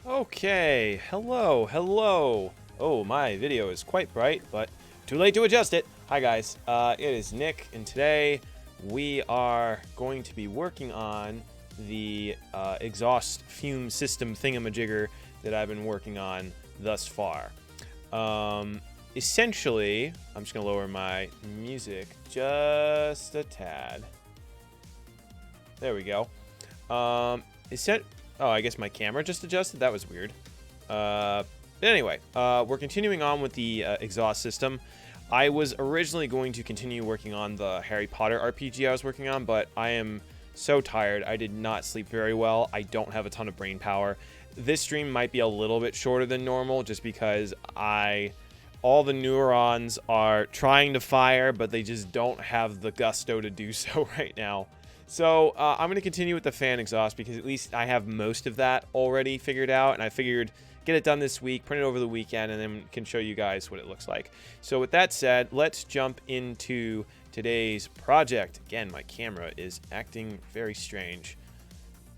Okay, hello. Oh, my video is quite bright, but too late to adjust it. Hi guys, it is Nick, and today we are going to be working on the exhaust fume system thingamajigger that I've been working on thus far. Essentially, I'm just gonna lower my music just a tad. There we go. Oh, I guess my camera just adjusted. That was weird. But anyway, we're continuing on with the exhaust system. I was originally going to continue working on the Harry Potter RPG I was working on, but I am so tired. I did not sleep very well. I don't have a ton of brain power. This stream might be a little bit shorter than normal just because all the neurons are trying to fire, but they just don't have the gusto to do so right now. So I'm going to continue with the fan exhaust because at least I have most of that already figured out, and I figured get it done this week, print it over the weekend, and then can show you guys what it looks like. So with that said, let's jump into today's project. Again, my camera is acting very strange.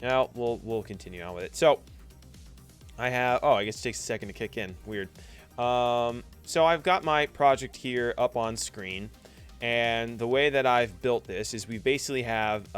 Now we'll continue on with it. So I have, I guess it takes a second to kick in. Weird. So I've got my project here up on screen. And the way that I've built this is we basically have,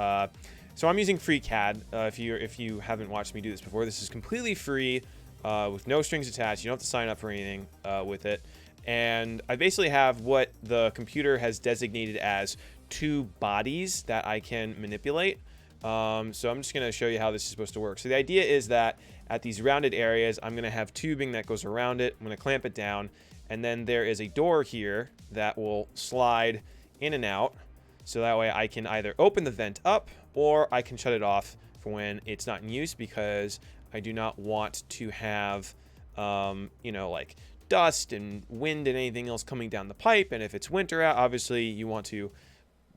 so I'm using FreeCAD. If you haven't watched me do this before, this is completely free with no strings attached. You don't have to sign up for anything with it. And I basically have what the computer has designated as two bodies that I can manipulate. So I'm just going to show you how this is supposed to work. So the idea is that at these rounded areas, I'm going to have tubing that goes around it. I'm going to clamp it down. And then there is a door here that will slide in and out. So that way I can either open the vent up or I can shut it off for when it's not in use, because I do not want to have, like dust and wind and anything else coming down the pipe. And if it's winter out, obviously you want to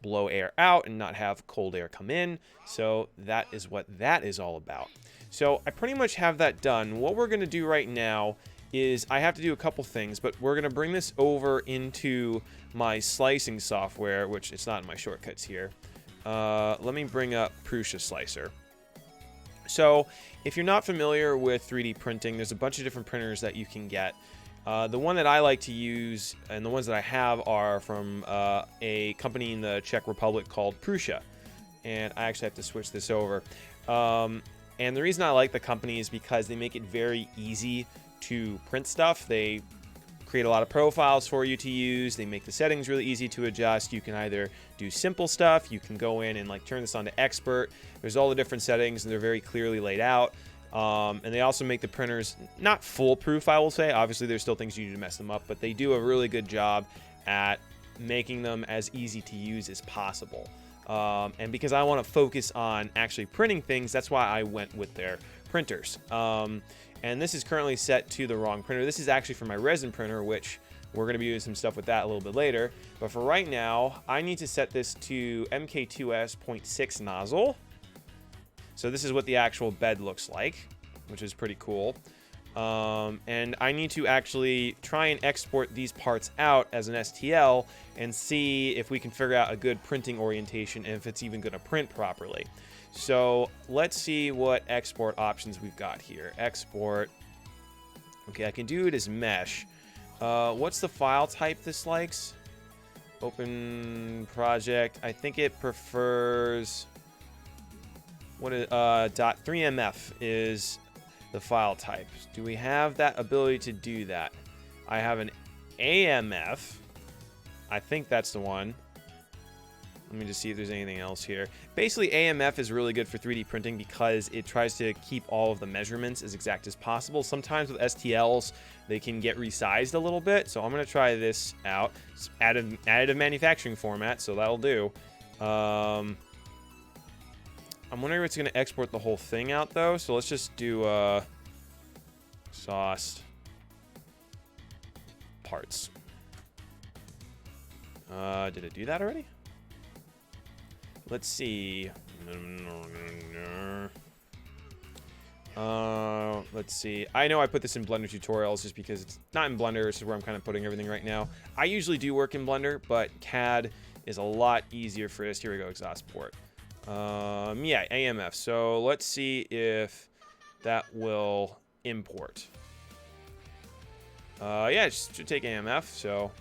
blow air out and not have cold air come in. So that is what that is all about. So I pretty much have that done. What we're going to do right now is I have to do a couple things, but we're going to bring this over into my slicing software, which it's not in my shortcuts here. Let me bring up Purusha Slicer. So if you're not familiar with 3D printing, there's a bunch of different printers that you can get. The one that I like to use, and the ones that I have, are from a company in the Czech Republic called Purusha. And I actually have to switch this over. And the reason I like the company is because they make it very easy to print stuff. They create a lot of profiles for you to use. They make the settings really easy to adjust. You can either do simple stuff, you can go in and like turn this on to expert. There's all the different settings and they're very clearly laid out. And they also make the printers not foolproof, I will say. Obviously there's still things you need to mess them up, but they do a really good job at making them as easy to use as possible. And because I want to focus on actually printing things, that's why I went with their printers. And this is currently set to the wrong printer. This is actually for my resin printer, which we're going to be doing some stuff with that a little bit later. But for right now, I need to set this to MK2S 0.6 nozzle. So this is what the actual bed looks like, which is pretty cool. And I need to actually try and export these parts out as an STL and see if we can figure out a good printing orientation and if it's even going to print properly. So let's see what export options we've got here. Export. Okay, I can do it as mesh. What's the file type this likes? Open project. I think it prefers .3mf is the file type. Do we have that ability to do that? I have an AMF. I think that's the one. Let me just see if there's anything else here. Basically, AMF is really good for 3D printing because it tries to keep all of the measurements as exact as possible. Sometimes with STLs, they can get resized a little bit. So I'm going to try this out. It's additive manufacturing format, so that'll do. I'm wondering if it's going to export the whole thing out, though. So let's just do sauce parts. Did it do that already? Let's see. Let's see. I know I put this in Blender tutorials just because it's not in Blender. This is where I'm kind of putting everything right now. I usually do work in Blender, but CAD is a lot easier for this. Here we go, exhaust port. Yeah, AMF. So let's see if that will import. Yeah, it should take AMF. So,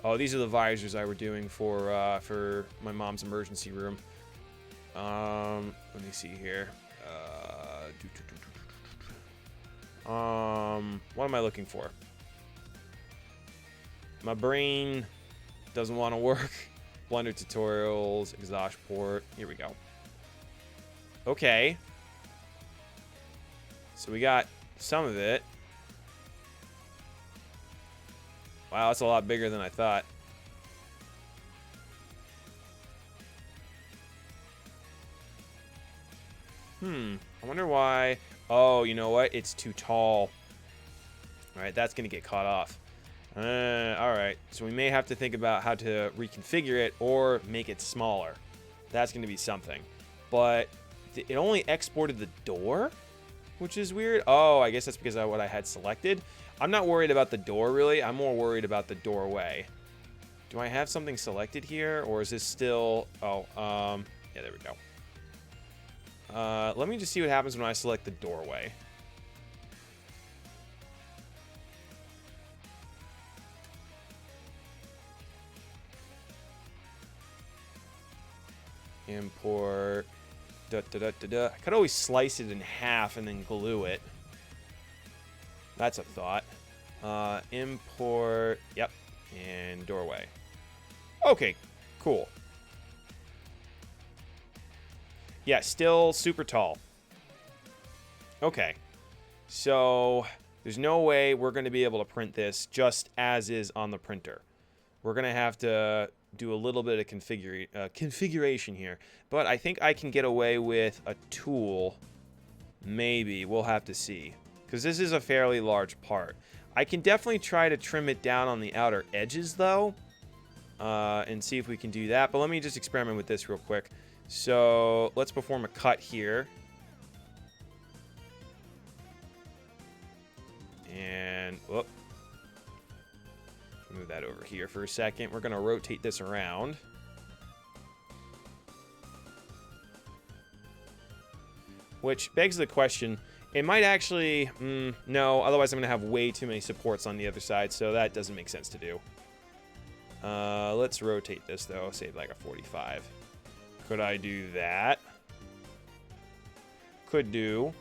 oh, these are the visors I were doing for my mom's emergency room. Let me see here. What am I looking for? My brain doesn't want to work. Blender tutorials, exhaust port. Here we go. Okay. So we got some of it. Wow, that's a lot bigger than I thought. I wonder why. Oh, you know what? It's too tall. All right, that's going to get caught off. All right, so we may have to think about how to reconfigure it or make it smaller. That's going to be something. But it only exported the door, which is weird. Oh, I guess that's because of what I had selected. I'm not worried about the door, really. I'm more worried about the doorway. Do I have something selected here, or is this still... Oh, yeah, there we go. Let me just see what happens when I select the doorway. Import. I could always slice it in half and then glue it. That's a thought. Import. Yep. And doorway. Okay. Cool. Yeah, still super tall. Okay. So there's no way we're going to be able to print this just as is on the printer. We're going to have to do a little bit of configuration here. But I think I can get away with a tool. Maybe. We'll have to see. Because this is a fairly large part. I can definitely try to trim it down on the outer edges, though. And see if we can do that. But let me just experiment with this real quick. So let's perform a cut here. And, whoop. Move that over here for a second. We're going to rotate this around. Which begs the question, it might actually... no, otherwise I'm going to have way too many supports on the other side, so that doesn't make sense to do. Let's rotate this, though. Say like a 45. Could I do that? Could do.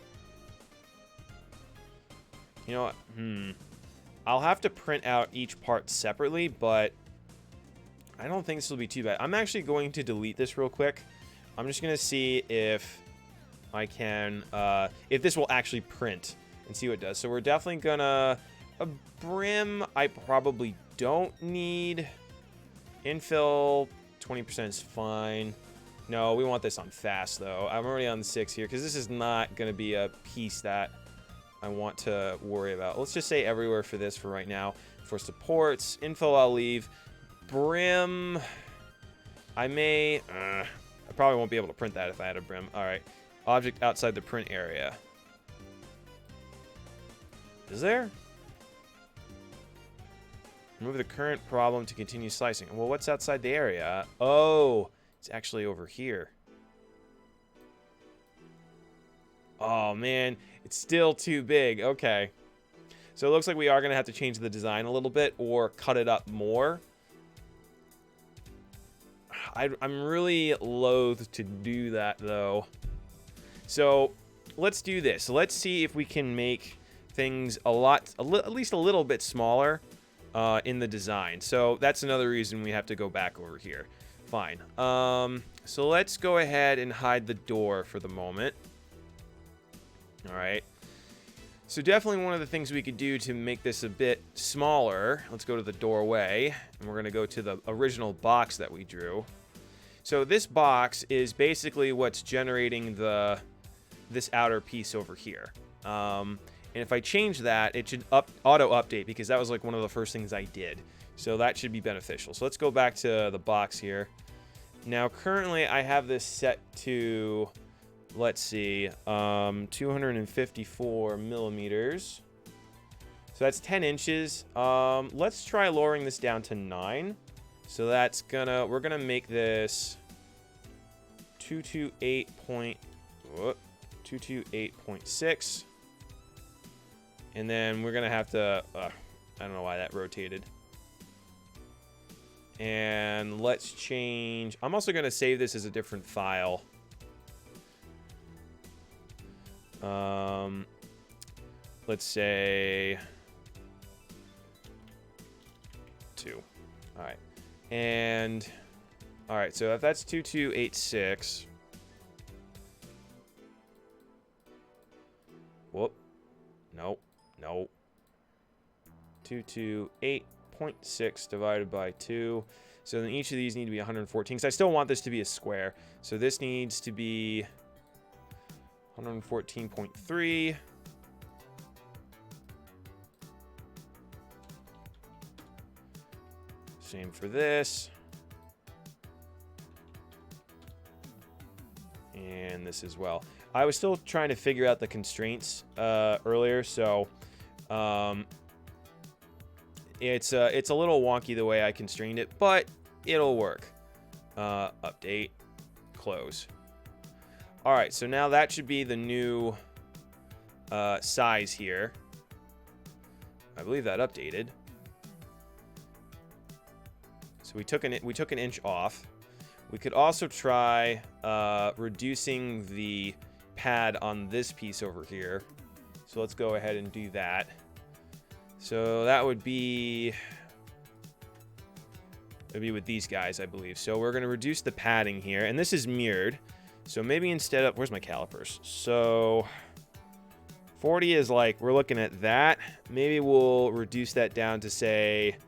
You know what? I'll have to print out each part separately, but I don't think this will be too bad. I'm actually going to delete this real quick. I'm just going to see if I can, if this will actually print and see what it does. So we're definitely going to, a brim I probably don't need. Infill, 20% is fine. No, we want this on fast, though. I'm already on 6 here, because this is not going to be a piece that I want to worry about. Let's just say everywhere for this for right now. For supports, info I'll leave. Brim, I may... I probably won't be able to print that if I had a brim. All right. Object outside the print area. Is there? Remove the current problem to continue slicing. Well, what's outside the area? Oh, it's actually over here. Oh, man. It's still too big. Okay. So it looks like we are going to have to change the design a little bit or cut it up more. I'm really loath to do that, though. So let's do this. Let's see if we can make things at least a little bit smaller in the design. So that's another reason we have to go back over here. Fine. So let's go ahead and hide the door for the moment. All right. So definitely one of the things we could do to make this a bit smaller. Let's go to the doorway, and we're going to go to the original box that we drew. So this box is basically what's generating this outer piece over here. And if I change that, it should auto-update, because that was like one of the first things I did. So that should be beneficial. So let's go back to the box here. Now, currently, I have this set to, let's see, 254 millimeters. So that's 10 inches. Let's try lowering this down to 9. So that's we're gonna make this 228.6. And then we're going to have to... I don't know why that rotated. And let's change... I'm also going to save this as a different file. Let's say... 2. All right. And... All right, so if that's 2286... Whoop. Nope. Nope. 228.6 divided by 2. So then each of these need to be 114. Because I still want this to be a square. So this needs to be 114.3. Same for this. And this as well. I was still trying to figure out the constraints earlier, so it's a little wonky the way I constrained it, but it'll work. Update, close. All right, so now that should be the new size here. I believe that updated. So we took an inch off. We could also try reducing the pad on this piece over here. So let's go ahead and do that. So that would be... It'd be with these guys, I believe. So we're going to reduce the padding here. And this is mirrored. So maybe instead of... Where's my calipers? So 40 is like... We're looking at that. Maybe we'll reduce that down to say...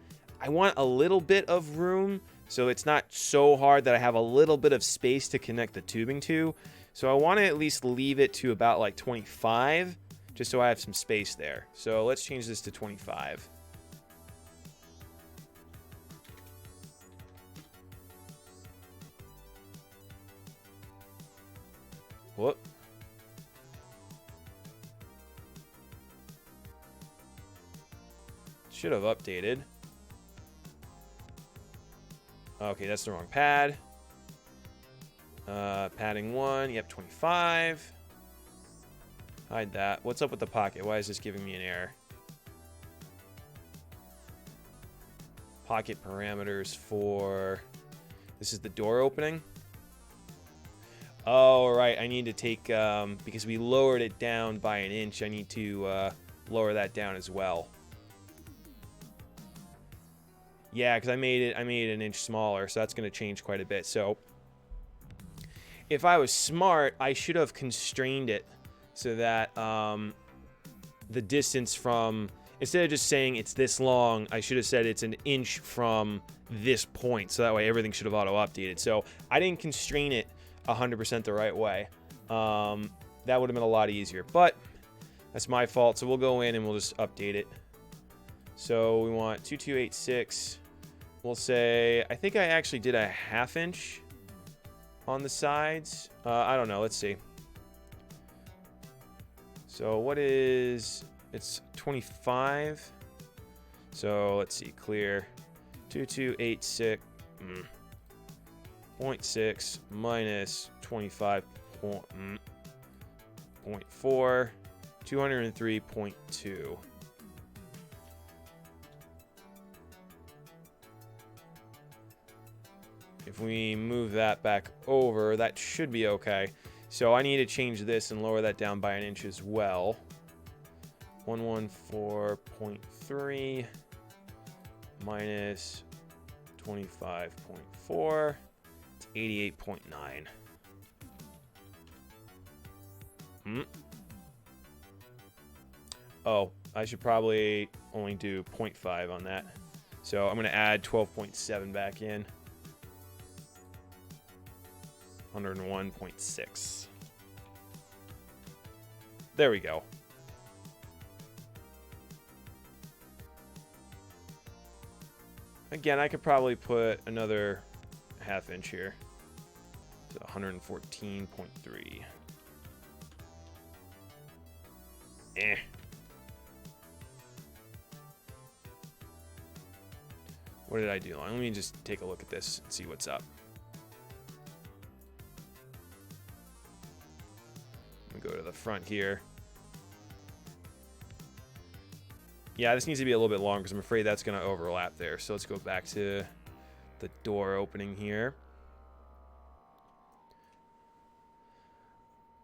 I want a little bit of room. So it's not so hard that I have a little bit of space to connect the tubing to. So I want to at least leave it to about like 25, just so I have some space there. So let's change this to 25. Whoop. Should have updated. Okay, that's the wrong pad. Padding 1, yep, 25. Hide that. What's up with the pocket? Why is this giving me an error? Pocket parameters for... This is the door opening. Oh, right. I need to take... because we lowered it down by an inch, I need to lower that down as well. Yeah, because I made it an inch smaller, so that's going to change quite a bit. So if I was smart, I should have constrained it so that the distance from, instead of just saying it's this long, I should have said it's an inch from this point. So that way everything should have auto-updated. So I didn't constrain it 100% the right way. That would have been a lot easier, but that's my fault. So we'll go in and we'll just update it. So we want 2286. We'll say, I think I actually did a 1/2 inch on the sides. I don't know. Let's see. So what is, it's 25. So let's see, clear. 2286 0.6 minus 25.4, 203.2. If we move that back over, that should be okay. So I need to change this and lower that down by an inch as well. 114.3 minus 25.4. It's 88.9. Oh, I should probably only do 0.5 on that. So I'm going to add 12.7 back in. 101.6. There we go. Again, I could probably put another 1/2 inch here. So 114.3. What did I do? Let me just take a look at this and see what's up. Go to the front here. Yeah, this needs to be a little bit long because I'm afraid that's going to overlap there. So let's go back to the door opening here.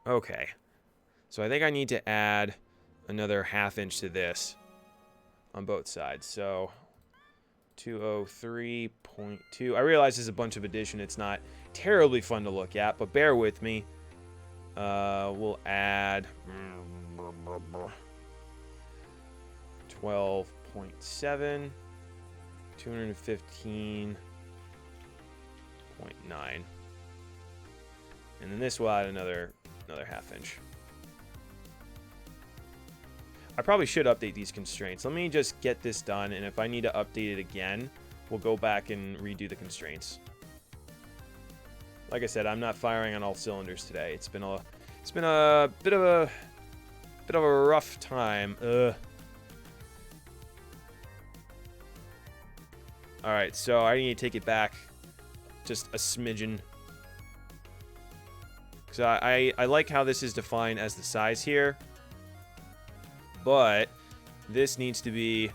Okay. So I think I need to add another 1/2 inch to this on both sides. So 203.2. I realize there's a bunch of addition. It's not terribly fun to look at, but bear with me. We'll add 12.7, 215.9, and then this will add another 1/2 inch. I probably should update these constraints. Let me just get this done, and if I need to update it again, we'll go back and redo the constraints. Like I said, I'm not firing on all cylinders today. It's been a bit of a rough time. All right, so I need to take it back just a smidgen. Because I like how this is defined as the size here. But this needs to be...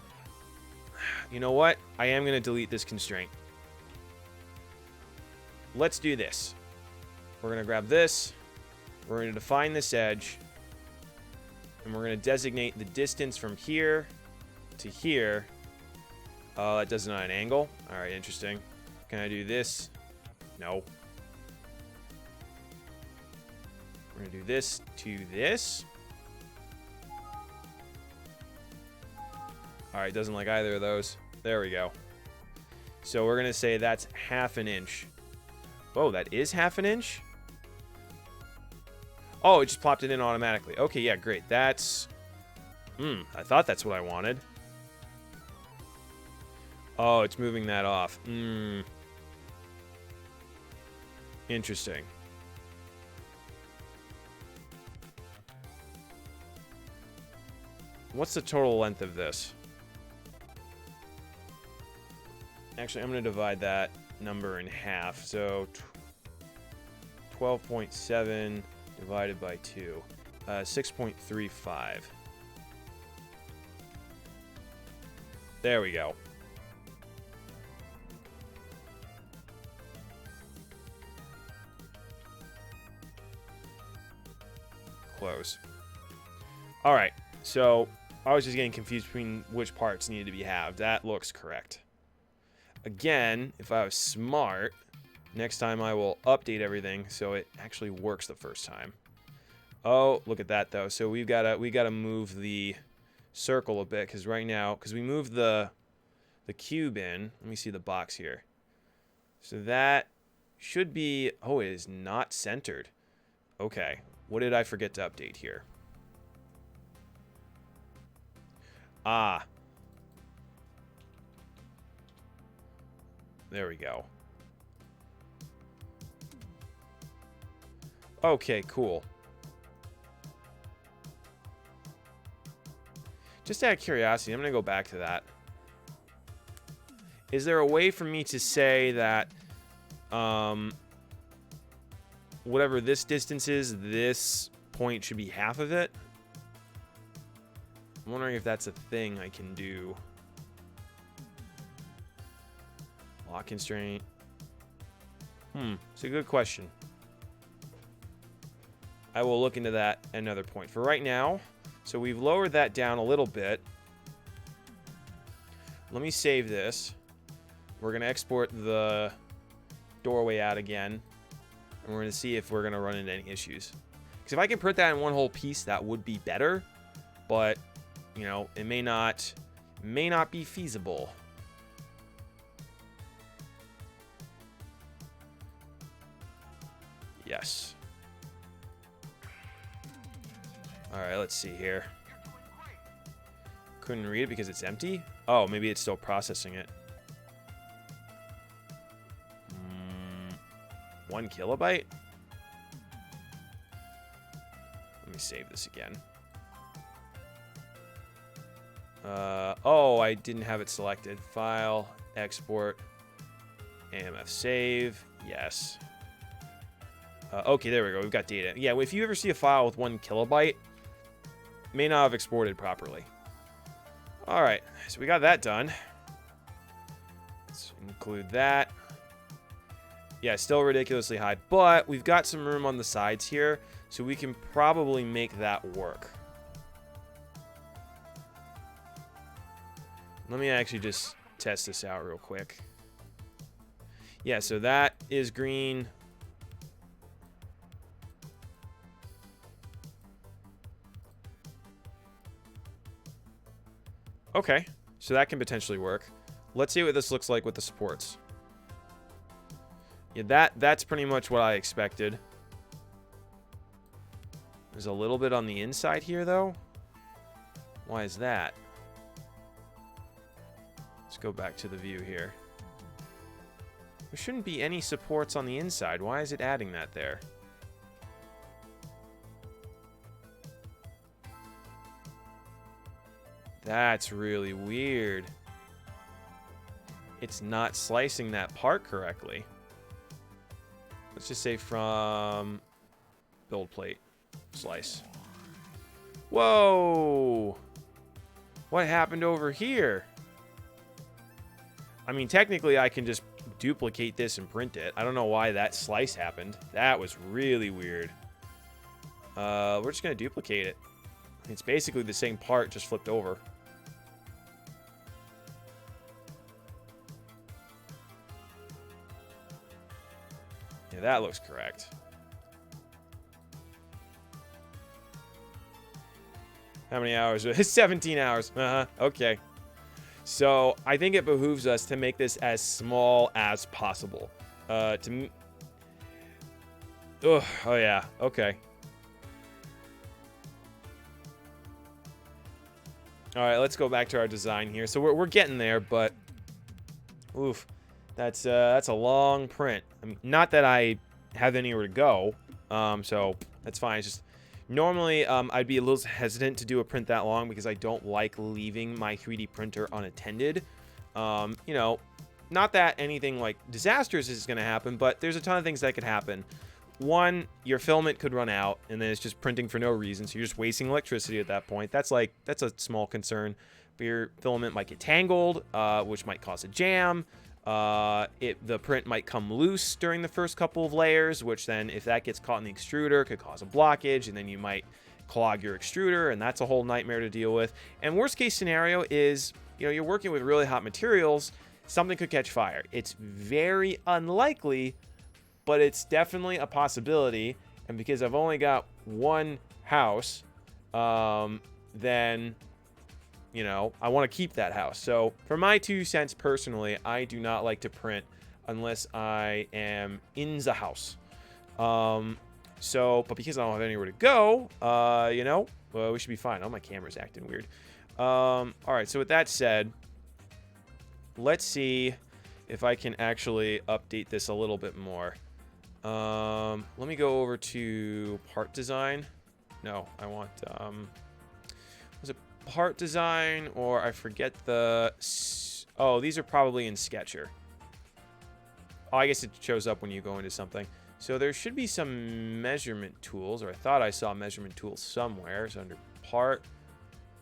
You know what? I am going to delete this constraint. Let's do this. We're going to grab this. We're going to define this edge. And we're going to designate the distance from here to here. That does it on an angle. All right, interesting. Can I do this? No. We're going to do this to this. All right, doesn't like either of those. There we go. So we're going to say that's 1/2 inch. Oh, that is 1/2 inch? Oh, it just plopped it in automatically. Okay, yeah, great. That's... I thought that's what I wanted. Oh, it's moving that off. Interesting. What's the total length of this? Actually, I'm going to divide that number in half. So 12.7 divided by 2. 6.35. There we go. Close. All right. So I was just getting confused between which parts needed to be halved. That looks correct. Again, if I was smart, next time I will update everything so it actually works the first time. Oh, look at that though. So we gotta move the circle a bit because right now, because we moved the cube in. Let me see the box here. So that should be. Oh, it is not centered. Okay, what did I forget to update here? Ah. There we go. Okay, cool. Just out of curiosity, I'm going to go back to that. Is there a way for me to say that whatever this distance is, this point should be half of it? I'm wondering if that's a thing I can do. Lock constraint. It's a good question. I will look into that at another point. For right now, so we've lowered that down a little bit. Let me save this. We're going to export the doorway out again. And we're going to see if we're going to run into any issues. Because if I can print that in one whole piece, that would be better. But, you know, it may not be feasible. Yes. All right, let's see here. Couldn't read it because it's empty? Oh, maybe it's still processing it. 1 kilobyte? Let me save this again. Oh, I didn't have it selected. File, export, AMF save, yes. Okay, there we go. We've got data. Yeah, if you ever see a file with 1 kilobyte, it may not have exported properly. All right, so we got that done. Let's include that. Yeah, still ridiculously high, but we've got some room on the sides here, so we can probably make that work. Let me actually just test this out real quick. Yeah, so that is green. Okay, so that can potentially work. Let's see what this looks like with the supports. Yeah, that's pretty much what I expected. There's a little bit on the inside here, though. Why is that? Let's go back to the view here. There shouldn't be any supports on the inside. Why is it adding that there? That's really weird. It's not slicing that part correctly. Let's just say from build plate slice. Whoa! What happened over here? I mean, technically I can just duplicate this and print it. I don't know why that slice happened. That was really weird. We're just gonna duplicate it. It's basically the same part, just flipped over. Yeah, that looks correct. How many hours? 17 hours. Okay. So I think it behooves us to make this as small as possible. Oh yeah. Okay. All right, let's go back to our design here. So we're getting there, but oof, that's a long print. I mean, not that I have anywhere to go, so that's fine. It's just normally I'd be a little hesitant to do a print that long because I don't like leaving my 3D printer unattended. You know, not that anything like disastrous is going to happen, but there's a ton of things that could happen. One, your filament could run out, and then it's just printing for no reason, so you're just wasting electricity at that point. That's a small concern. But your filament might get tangled, which might cause a jam. The print might come loose during the first couple of layers, which then, if that gets caught in the extruder, could cause a blockage, and then you might clog your extruder, and that's a whole nightmare to deal with. And worst case scenario is, you know, you're working with really hot materials, something could catch fire. It's very unlikely, but it's definitely a possibility. And because I've only got one house, then, you know, I want to keep that house. So for my 2 cents personally, I do not like to print unless I am in the house. But because I don't have anywhere to go, you know, well, we should be fine. Oh, my camera's acting weird. All right, so with that said, let's see if I can actually update this a little bit more. Let me go over to part design. No, I want, was it part design, or I forget the, oh, these are probably in Sketcher. Oh, I guess it shows up when you go into something. So there should be some measurement tools, or I thought I saw measurement tools somewhere. So under part,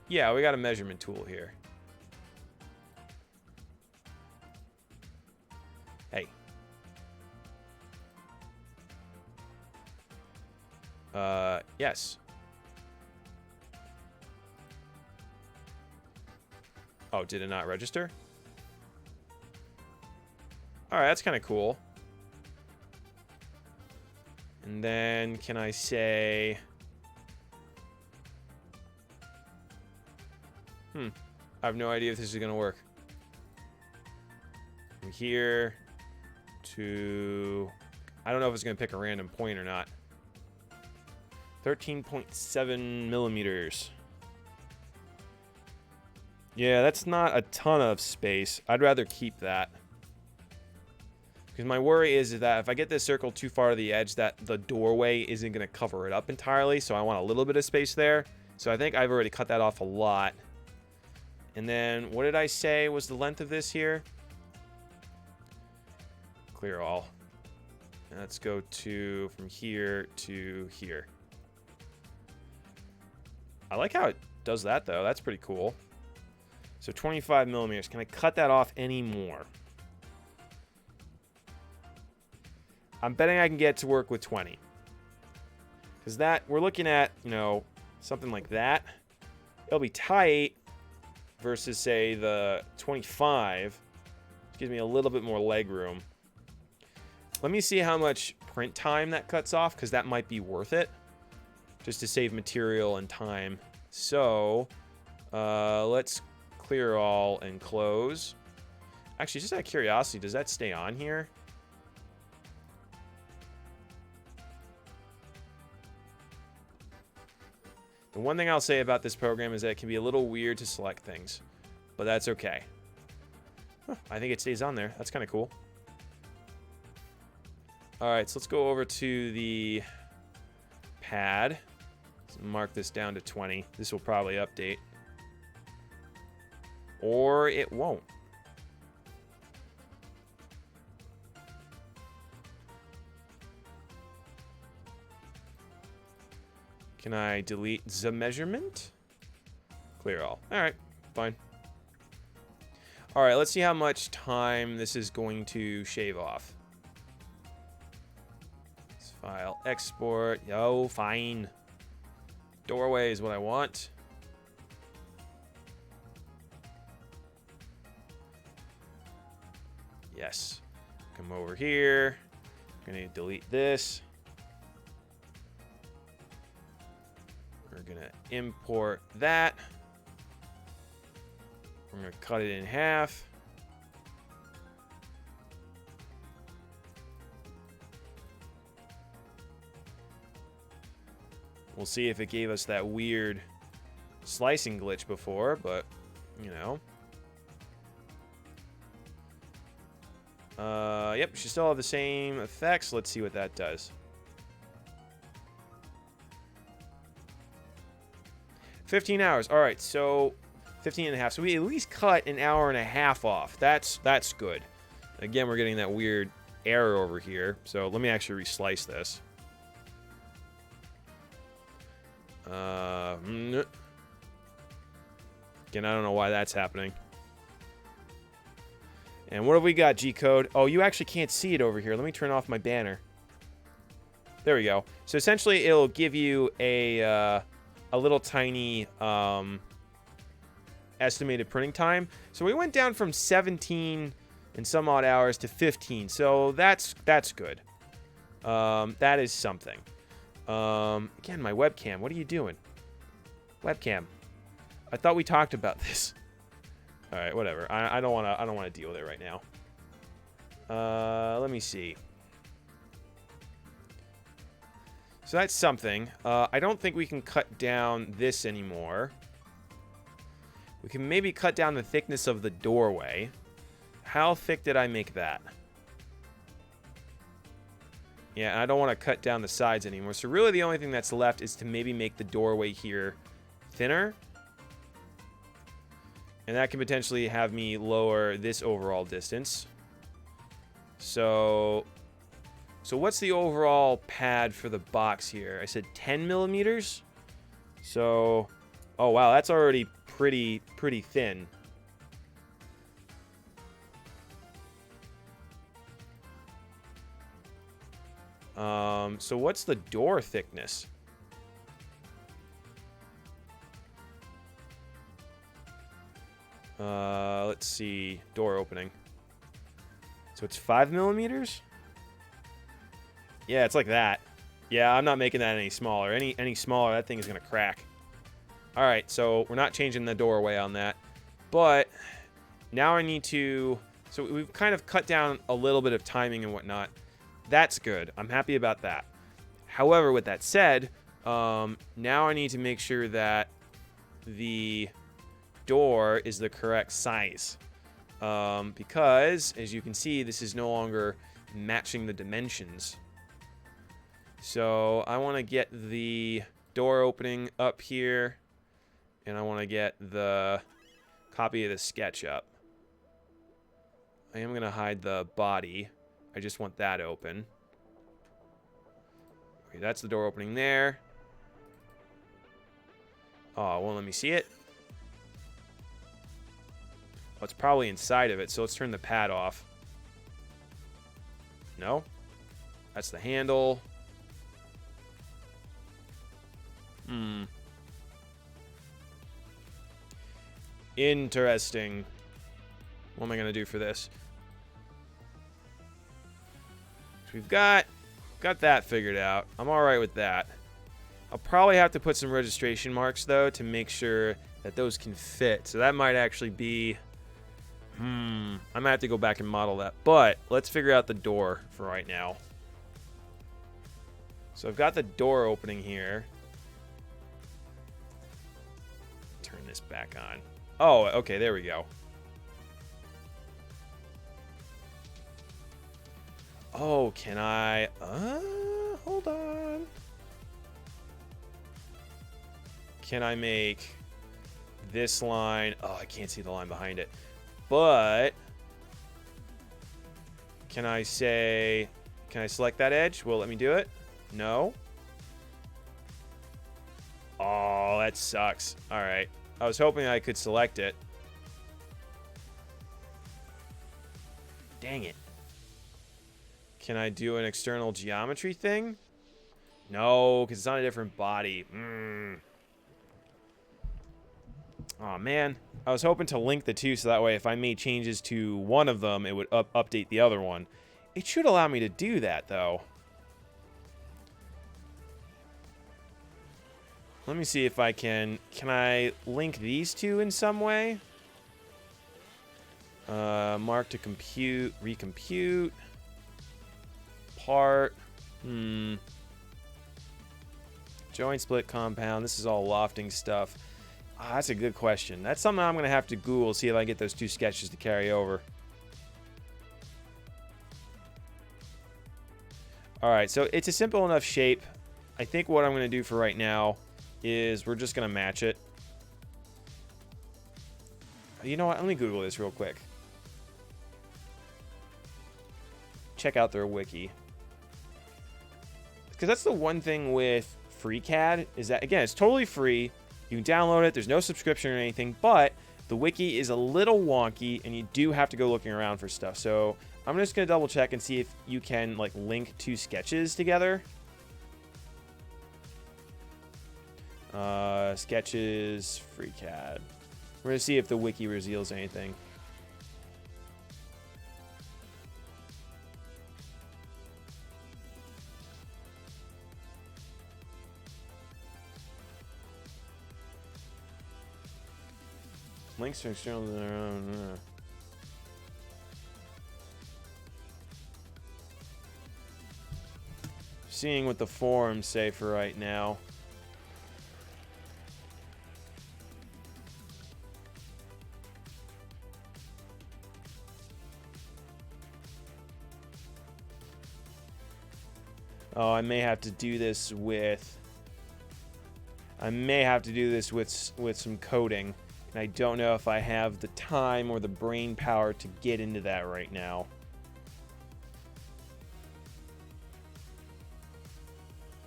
yeah, we got a measurement tool here. Hey. Yes. Oh, did it not register? All right, that's kind of cool. And then can I say, I have no idea if this is going to work. From here to, I don't know if it's going to pick a random point or not. 13.7 millimeters. Yeah, that's not a ton of space. I'd rather keep that. Because my worry is that if I get this circle too far to the edge, that the doorway isn't going to cover it up entirely. So I want a little bit of space there. So I think I've already cut that off a lot. And then what did I say was the length of this here? Clear all. And let's go to from here to here. I like how it does that, though. That's pretty cool. So 25 millimeters. Can I cut that off any more? I'm betting I can get to work with 20. Because that, we're looking at, you know, something like that. It'll be tight versus, say, the 25. Which gives me a little bit more leg room. Let me see how much print time that cuts off, because that might be worth it. Just to save material and time. So, let's clear all and close. Actually, just out of curiosity, does that stay on here? The one thing I'll say about this program is that it can be a little weird to select things. But that's okay. Huh, I think it stays on there. That's kind of cool. Alright, so let's go over to the pad. Let's mark this down to 20. This will probably update. Or it won't. Can I delete the measurement? Clear all. Alright, fine. Alright, let's see how much time this is going to shave off. Let's file, export. Yo, fine. Doorway is what I want. Yes. Come over here. I'm going to delete this. We're going to import that. We're going to cut it in half. We'll see if it gave us that weird slicing glitch before, but, you know. Yep, she still have the same effects. Let's see what that does. 15 hours. All right, so 15 and a half. So we at least cut an hour and a half off. That's good. Again, we're getting that weird error over here. So let me actually reslice this. Again, I don't know why that's happening. And what have we got, G-code? Oh, you actually can't see it over here. Let me turn off my banner. There we go. So essentially, it'll give you a little tiny estimated printing time. So we went down from 17 and some odd hours to 15. So that's good. That is something. Again, my webcam. What are you doing? Webcam. I thought we talked about this. All right, whatever. I don't want to deal with it right now. Let me see. So that's something. I don't think we can cut down this anymore. We can maybe cut down the thickness of the doorway. How thick did I make that? Yeah, I don't want to cut down the sides anymore. So really the only thing that's left is to maybe make the doorway here thinner. And that can potentially have me lower this overall distance. So what's the overall pad for the box here? I said 10 millimeters. So, oh wow, that's already pretty thin. So what's the door thickness? Let's see. Door opening. So it's 5 millimeters? Yeah, it's like that. Yeah, I'm not making that any smaller. Any smaller, that thing is going to crack. All right, so we're not changing the doorway on that. But now I need to... So we've kind of cut down a little bit of timing and whatnot. That's good. I'm happy about that. However, with that said, now I need to make sure that the door is the correct size. Because, as you can see, this is no longer matching the dimensions. So I want to get the door opening up here, and I want to get the copy of the sketch up. I am going to hide the body. I just want that open. Okay, that's the door opening there. Oh, well, let me see it. Oh, it's probably inside of it, so let's turn the pad off. No? That's the handle. Interesting. What am I going to do for this? So we've got that figured out. I'm all right with that. I'll probably have to put some registration marks, though, to make sure that those can fit. So that might actually be... I might have to go back and model that. But let's figure out the door for right now. So I've got the door opening here. Turn this back on. Oh, okay, there we go. Oh, can I... hold on. Can I make this line... Oh, I can't see the line behind it. But... Can I say... Can I select that edge? Will it let me do it? No. Oh, that sucks. All right. I was hoping I could select it. Dang it. Can I do an external geometry thing? No, because it's on a different body. Oh, man. I was hoping to link the two so that way if I made changes to one of them, it would update the other one. It should allow me to do that, though. Let me see if I can... Can I link these two in some way? Mark to compute, recompute. Part. Joint split compound. This is all lofting stuff. Ah, that's a good question. That's something I'm going to have to Google, see if I can get those two sketches to carry over. Alright, so it's a simple enough shape. I think what I'm going to do for right now is we're just going to match it. You know what? Let me Google this real quick. Check out their wiki. Because that's the one thing with FreeCAD is that, again, it's totally free. You can download it. There's no subscription or anything, but the wiki is a little wonky, and you do have to go looking around for stuff. So I'm just going to double check and see if you can like link two sketches together. Sketches, FreeCAD. We're going to see if the wiki reveals anything. Links to external... Seeing what the forums say for right now. Oh, I may have to do this with... some coding. And I don't know if I have the time or the brain power to get into that right now.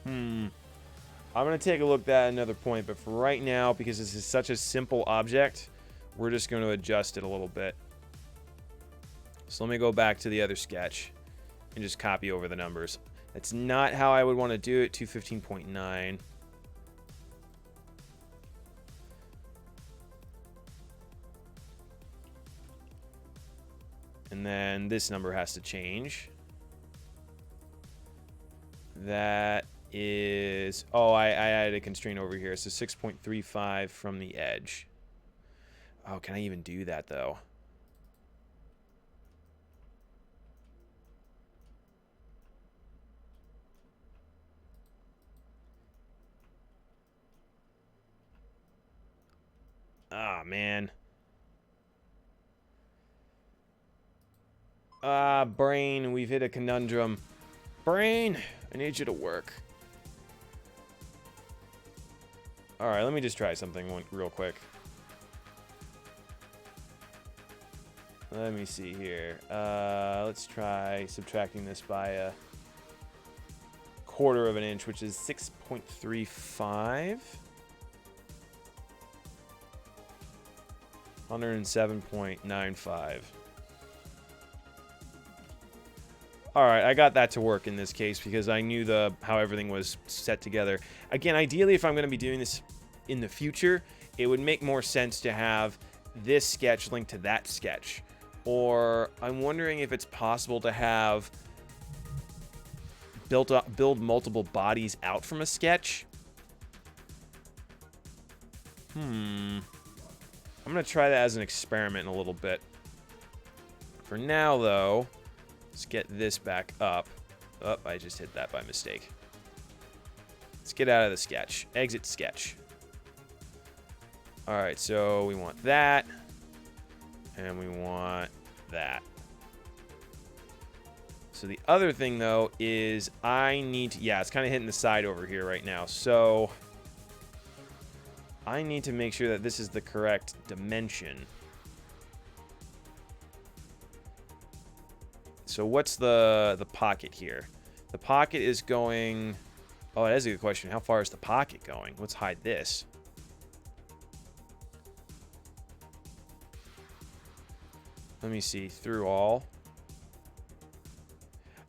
I'm going to take a look at that at another point. But for right now, because this is such a simple object, we're just going to adjust it a little bit. So let me go back to the other sketch and just copy over the numbers. That's not how I would want to do it. 215.9. And then this number has to change. That is... Oh, I added a constraint over here. So 6.35 from the edge. Oh, can I even do that, though? Ah, man. Ah, brain, we've hit a conundrum. Brain, I need you to work. Alright, let me just try something real quick. Let me see here. Let's try subtracting this by a quarter of an inch, which is 6.35. 107.95. Alright, I got that to work in this case because I knew how everything was set together. Again, ideally, if I'm going to be doing this in the future, it would make more sense to have this sketch linked to that sketch. Or I'm wondering if it's possible to have build multiple bodies out from a sketch. I'm going to try that as an experiment in a little bit. For now, though, let's get this back up. Oh, I just hit that by mistake. Let's get out of the sketch. Exit sketch. Alright, so we want that. And we want that. So the other thing, though, is I need to... Yeah, it's kind of hitting the side over here right now. So I need to make sure that this is the correct dimension. So what's the pocket here? The pocket is going... Oh, that is a good question. How far is the pocket going? Let's hide this. Let me see. Through all.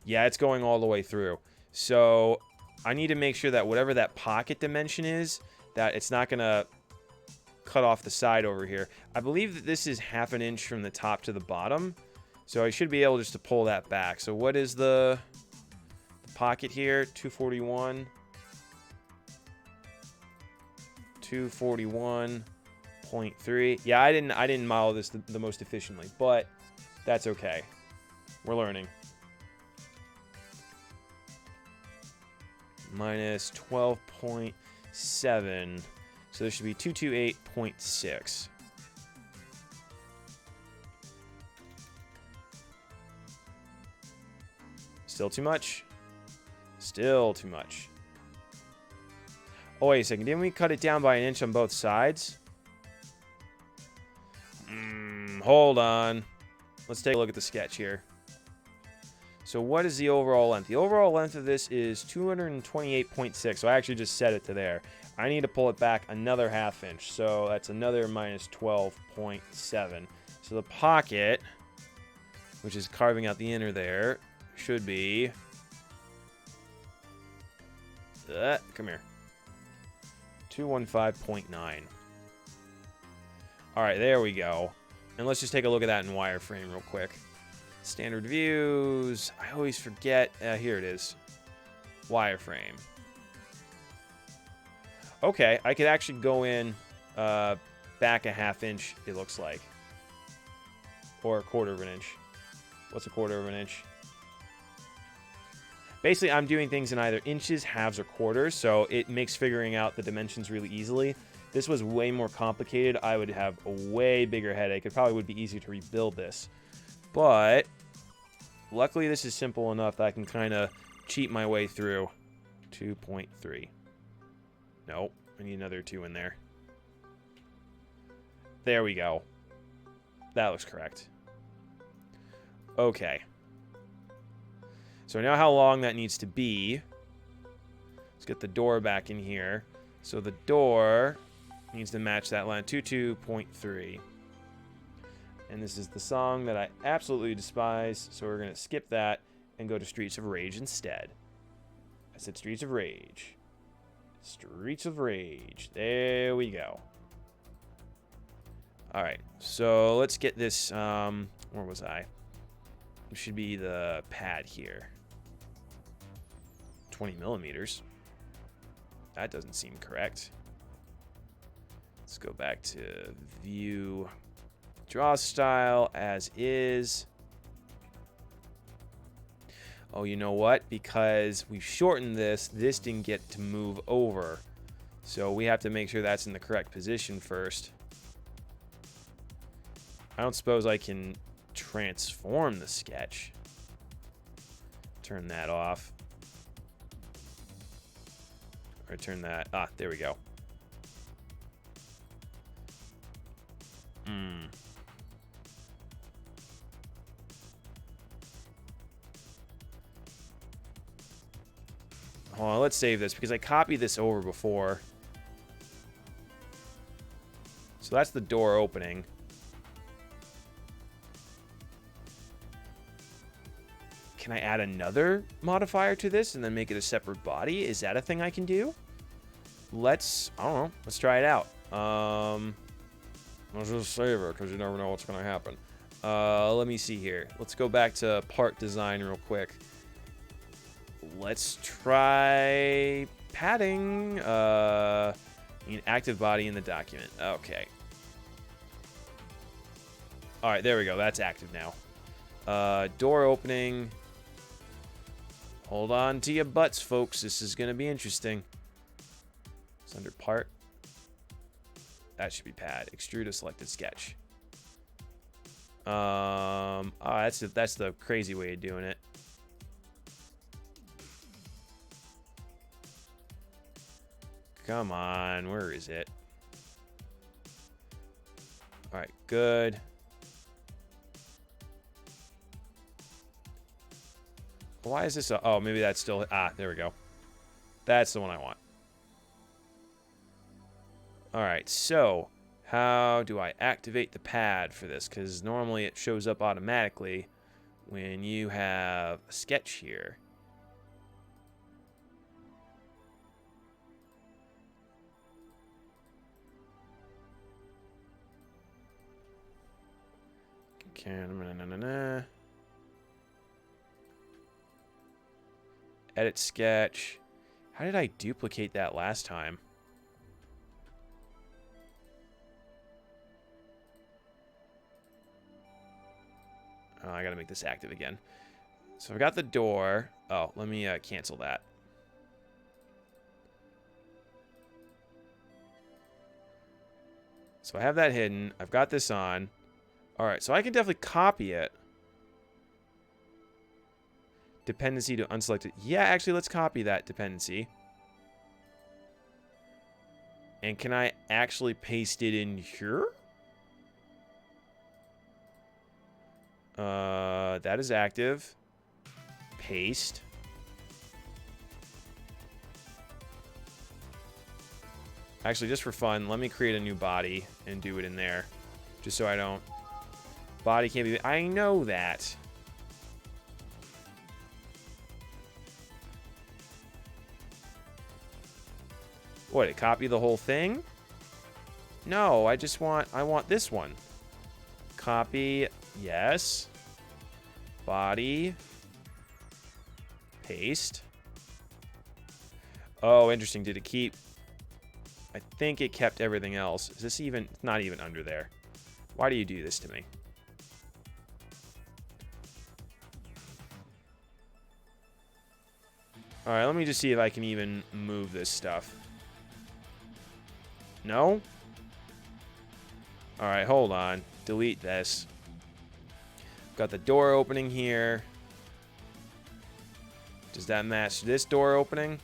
Yeah, it's going all the way through. So I need to make sure that whatever that pocket dimension is, that it's not going to cut off the side over here. I believe that this is 1/2 inch from the top to the bottom. So I should be able just to pull that back. So what is the pocket here? 241. 241.3. Yeah, I didn't model this the most efficiently, but that's okay. We're learning. Minus 12.7. So there should be 228.6. Still too much? Still too much. Oh, wait a second. Didn't we cut it down by 1 inch on both sides? Hold on. Let's take a look at the sketch here. So what is the overall length? The overall length of this is 228.6. So I actually just set it to there. I need to pull it back another 1/2 inch. So that's another minus 12.7. So the pocket, which is carving out the inner there, should be... come here. 215.9. Alright, there we go. And let's just take a look at that in wireframe real quick. Standard views. I always forget. Here it is. Wireframe. Okay, I could actually go in back a 1/2 inch, it looks like. Or a 1/4 of an inch. What's a 1/4 of an inch? Basically, I'm doing things in either inches, halves, or quarters, so it makes figuring out the dimensions really easily. This was way more complicated. I would have a way bigger headache. It probably would be easier to rebuild this. But luckily, this is simple enough that I can kind of cheat my way through. 2.3. Nope. I need another 2 in there. There we go. That looks correct. Okay. So now how long that needs to be. Let's get the door back in here. So the door needs to match that line. 22.3. And this is the song that I absolutely despise. So we're going to skip that and go to Streets of Rage instead. I said Streets of Rage. Streets of Rage. There we go. Alright. So let's get this. Where was I? It should be the pad here. 20 millimeters. That doesn't seem correct. Let's go back to view. Draw style as is. Oh, you know what? Because we've shortened this, this didn't get to move over. So we have to make sure that's in the correct position first. I don't suppose I can transform the sketch. Turn that off. Or turn that... Ah, there we go. Hold on, let's save this because I copied this over before. So that's the door opening. can I add another modifier to this and then make it a separate body? Is that a thing I can do? I don't know. Let's try it out. Let's just save it because you never know what's going to happen. Let me see here. Let's go back to part design real quick. Let's try padding. Need active body in the document. Okay. All right, there we go. That's active now. Door opening. Hold on to your butts, folks. This is going to be interesting. It's under part. That should be pad. Extrude a selected sketch. Oh, that's the crazy way of doing it. Come on, where is it? All right, good. Why is this? Oh, maybe that's still. There we go. That's the one I want. All right, so how do I activate the pad for this? Because normally it shows up automatically when you have a sketch here. Edit sketch. How did I duplicate that last time? Oh, I gotta make this active again. So I've got the door. Oh, let me cancel that. So I have that hidden. I've got this on. All right, so I can definitely copy it. Dependency to unselected. Yeah, actually, let's copy that dependency. And can I actually paste it in here? That is active. Paste. Actually, just for fun, let me create a new body and do it in there. Just so I don't... Body can't be... I know that. What, it copy the whole thing? No, I want this one. Copy, yes. Body. Paste. Oh, interesting. Did it keep... I think it kept everything else. Is this even... It's not even under there. Why do you do this to me? Alright, let me just see if I can even move this stuff. No? Alright, hold on. Delete this. Got the door opening here. Does that match this door opening?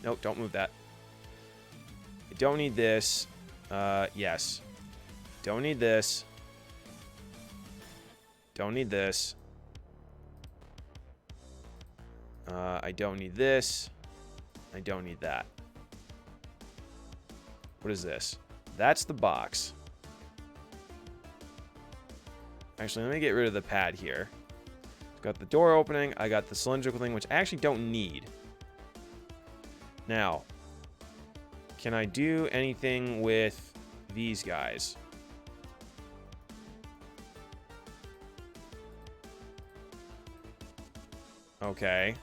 Nope, don't move that. I don't need this. Yes. Don't need this. Don't need this. I don't need this. I don't need that. What is this? That's the box. Actually, let me get rid of the pad here. Got the door opening. I got the cylindrical thing, which I actually don't need. Now, can I do anything with these guys? Okay.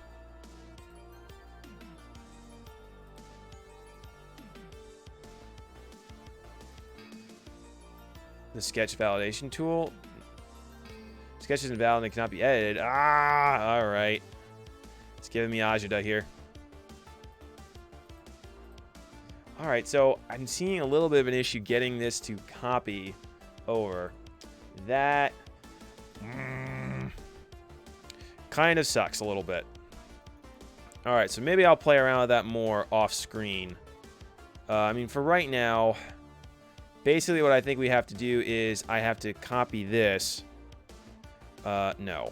The sketch validation tool. Sketch isn't valid and it cannot be edited. Alright. It's giving me agita here. Alright, so I'm seeing a little bit of an issue getting this to copy over. That kind of sucks a little bit. Alright, so maybe I'll play around with that more off screen. I mean, for right now... Basically, what I think we have to do is I have to copy this. No.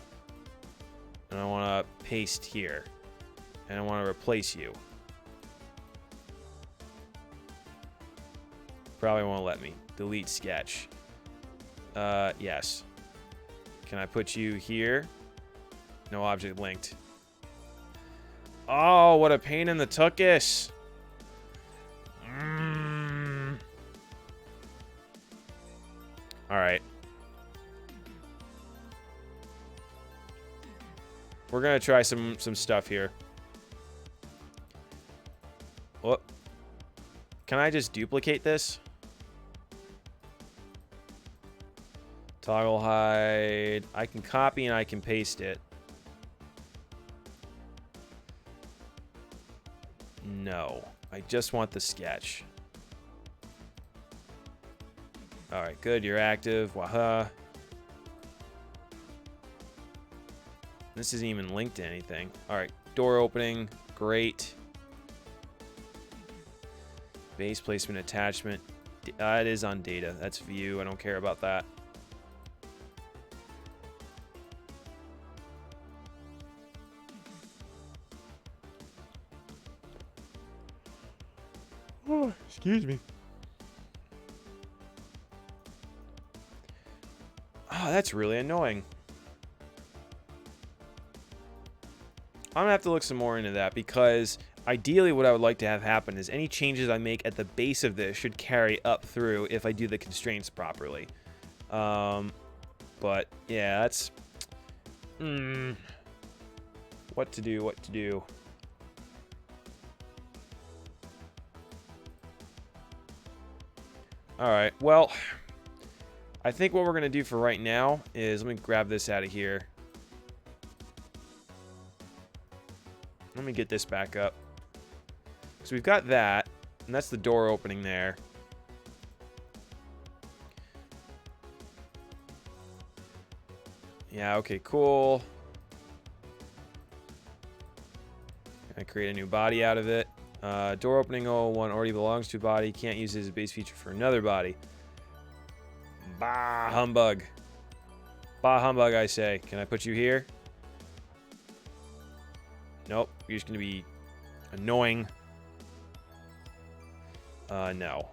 And I want to paste here. And I want to replace you. Probably won't let me. Delete sketch. Yes. Can I put you here? No object linked. Oh, what a pain in the tuchus. Alright. We're gonna try some stuff here. Whoop. Can I just duplicate this? Toggle hide. I can copy and I can paste it. No. I just want the sketch. Alright, good. You're active. Waha. This isn't even linked to anything. Alright, door opening. Great. Base placement attachment. It is on data. That's view. I don't care about that. Oh, excuse me. Oh, that's really annoying. I'm gonna have to look some more into that, because ideally what I would like to have happen is any changes I make at the base of this should carry up through if I do the constraints properly. But yeah, that's what to do. Alright, well, I think what we're going to do for right now is, let me grab this out of here. Let me get this back up. So we've got that, and that's the door opening there. Yeah, okay, cool. Gonna create a new body out of it. Door opening 001 already belongs to a body. Can't use it as a base feature for another body. Bah, humbug. Bah, humbug, I say. Can I put you here? Nope. You're just going to be annoying. No.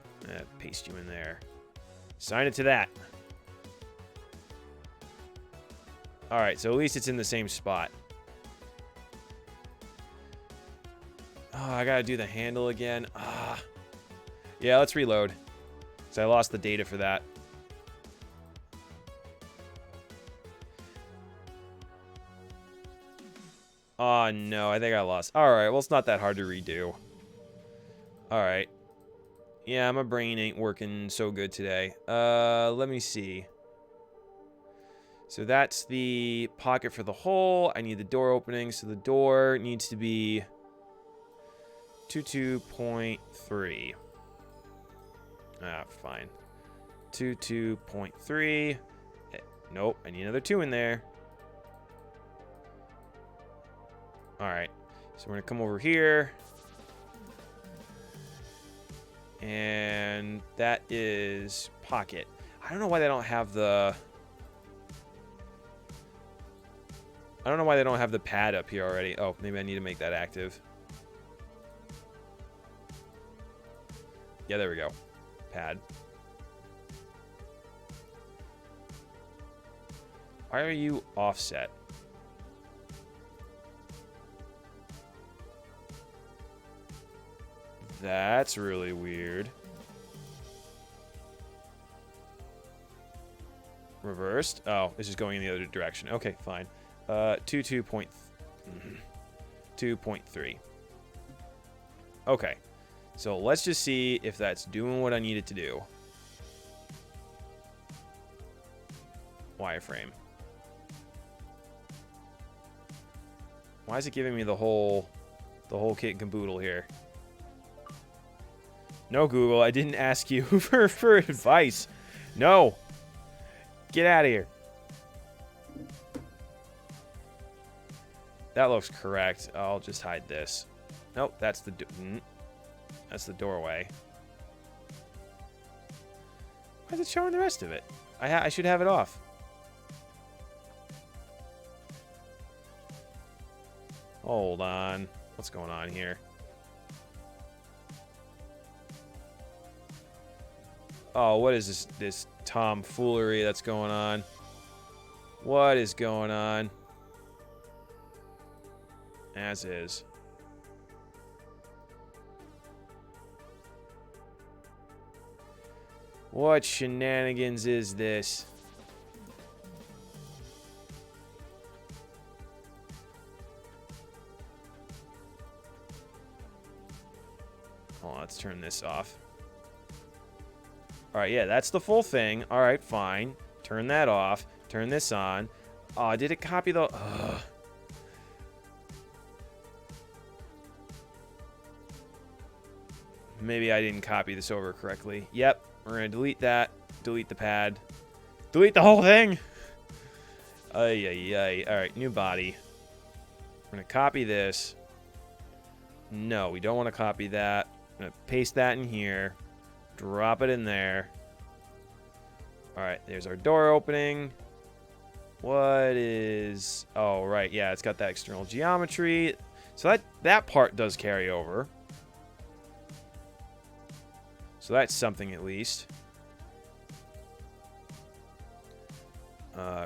Paste you in there. Sign it to that. Alright, so at least it's in the same spot. Oh, I gotta do the handle again. Yeah, let's reload. So I lost the data for that. Oh, no, I think I lost. Alright, well, it's not that hard to redo. Alright. Yeah, my brain ain't working so good today. Let me see. So that's the pocket for the hole. I need the door opening, so the door needs to be 22.3. Ah, fine. 22.3. Nope, I need another 2 in there. Alright, so we're going to come over here. And that is pocket. I don't know why they don't have the... I don't know why they don't have the pad up here already. Oh, maybe I need to make that active. Yeah, there we go. Pad. Why are you offset? That's really weird. Reversed? Oh, it's just going in the other direction. Okay, fine. 2.3. Okay. So let's just see if that's doing what I need it to do. Wireframe. Why is it giving me the whole kit and caboodle here? No, Google, I didn't ask you for advice. No. Get out of here. That looks correct. I'll just hide this. Nope, that's the doorway. Why is it showing the rest of it? I should have it off. Hold on. What's going on here? Oh, what is this tomfoolery that's going on? What is going on? As is. What shenanigans is this? Oh, let's turn this off. Alright, yeah, that's the full thing. Alright, fine. Turn that off. Turn this on. Oh, did it copy the... Ugh. Maybe I didn't copy this over correctly. Yep, we're going to delete that. Delete the pad. Delete the whole thing! Ay, ay, ay. Alright, new body. We're going to copy this. No, we don't want to copy that. I'm going to paste that in here. Drop it in there. Alright, there's our door opening. What is... Oh, right, yeah, it's got that external geometry. So that part does carry over. So that's something at least.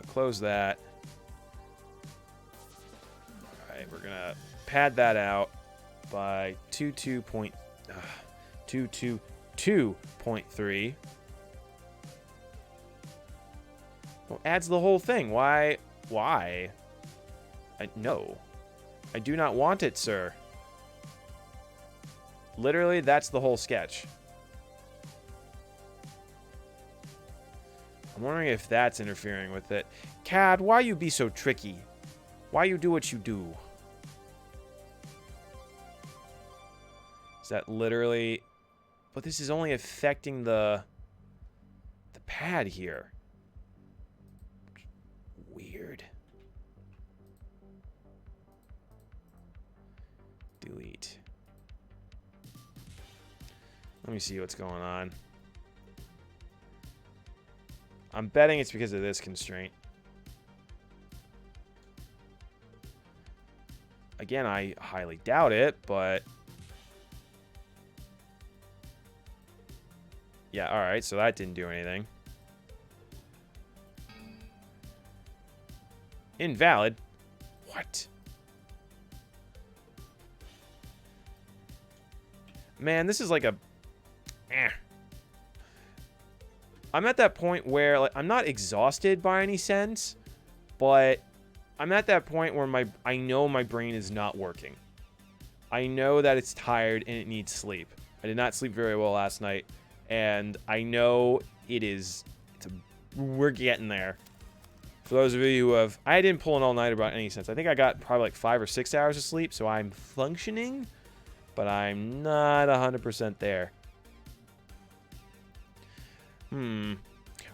Close that. Alright, we're going to pad that out by 222.3. Well, adds the whole thing. Why? No. I do not want it, sir. Literally, that's the whole sketch. I'm wondering if that's interfering with it. CAD, why you be so tricky? Why you do what you do? Is that literally... But this is only affecting the pad here. Weird. Delete. Let me see what's going on. I'm betting it's because of this constraint. Again, I highly doubt it, but... Yeah, alright, so that didn't do anything. Invalid? What? Man, this is like a... I'm at that point where, like, I'm not exhausted by any sense, but I'm at that point where I know my brain is not working. I know that it's tired and it needs sleep. I did not sleep very well last night, and I know we're getting there. For those of you who have... I didn't pull an all-nighter by any sense. I think I got probably like 5 or 6 hours of sleep, so I'm functioning, but I'm not 100% there.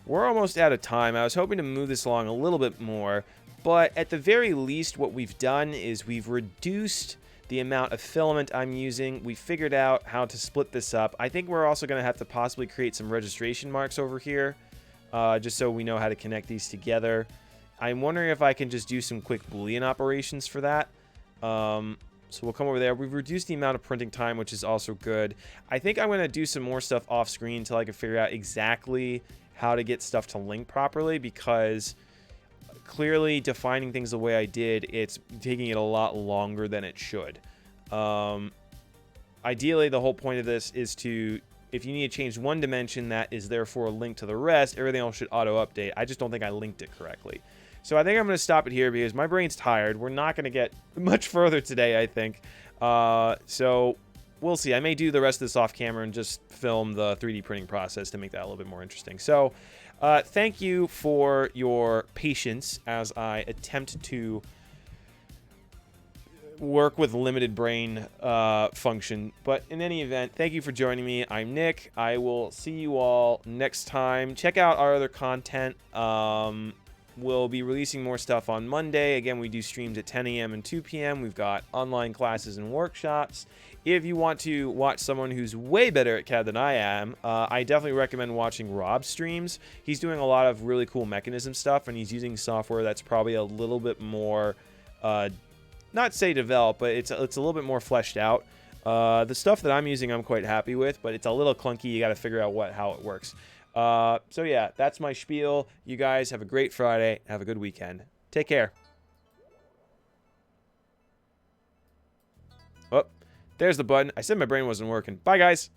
We're almost out of time. I was hoping to move this along a little bit more, but at the very least, what we've done is we've reduced the amount of filament I'm using. We figured out how to split this up. I think we're also going to have to possibly create some registration marks over here, just so we know how to connect these together. I'm wondering if I can just do some quick Boolean operations for that. So we'll come over there. We've reduced the amount of printing time, which is also good. I think I'm going to do some more stuff off screen until I can figure out exactly how to get stuff to link properly, because clearly defining things the way I did, it's taking it a lot longer than it should. Ideally, the whole point of this is to, if you need to change one dimension that is therefore linked to the rest, everything else should auto-update. I just don't think I linked it correctly. So I think I'm going to stop it here because my brain's tired. We're not going to get much further today, I think. So we'll see. I may do the rest of this off camera and just film the 3D printing process to make that a little bit more interesting. So thank you for your patience as I attempt to work with limited brain function. But in any event, thank you for joining me. I'm Nick. I will see you all next time. Check out our other content. We'll be releasing more stuff on Monday. Again, we do streams at 10 a.m. and 2 p.m. We've got online classes and workshops. If you want to watch someone who's way better at CAD than I am, I definitely recommend watching Rob's streams. He's doing a lot of really cool mechanism stuff, and he's using software that's probably a little bit more, not say developed, but it's a little bit more fleshed out. The stuff that I'm using I'm quite happy with, but it's a little clunky. You got to figure out how it works. So yeah, that's my spiel. You guys have a great Friday. Have a good weekend. Take care. There's the button. I said my brain wasn't working. Bye, guys.